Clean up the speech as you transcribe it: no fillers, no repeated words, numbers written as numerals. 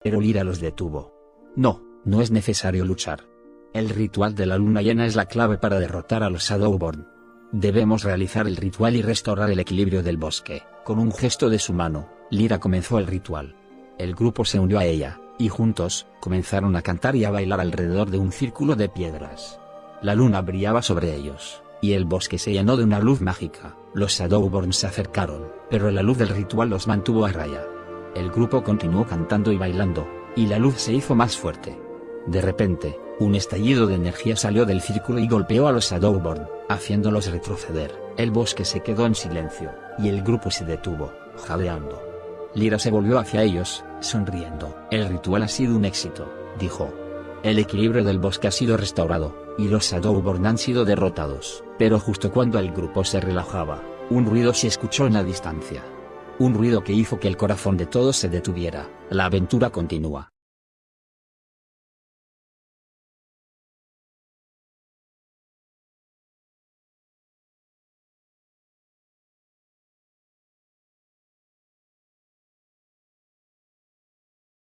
Pero Lyra los detuvo. No, no es necesario luchar. El ritual de la luna llena es la clave para derrotar a los Shadowborn. Debemos realizar el ritual y restaurar el equilibrio del bosque. Con un gesto de su mano, Lyra comenzó el ritual. El grupo se unió a ella, y juntos, comenzaron a cantar y a bailar alrededor de un círculo de piedras. La luna brillaba sobre ellos, y el bosque se llenó de una luz mágica. Los Shadowborn se acercaron, pero la luz del ritual los mantuvo a raya. El grupo continuó cantando y bailando, y la luz se hizo más fuerte. De repente, un estallido de energía salió del círculo y golpeó a los Shadowborn, haciéndolos retroceder. El bosque se quedó en silencio, y el grupo se detuvo, jadeando. Lyra se volvió hacia ellos, sonriendo. El ritual ha sido un éxito, dijo. El equilibrio del bosque ha sido restaurado, y los Shadowborn han sido derrotados. Pero justo cuando el grupo se relajaba, un ruido se escuchó en la distancia. Un ruido que hizo que el corazón de todos se detuviera. La aventura continúa.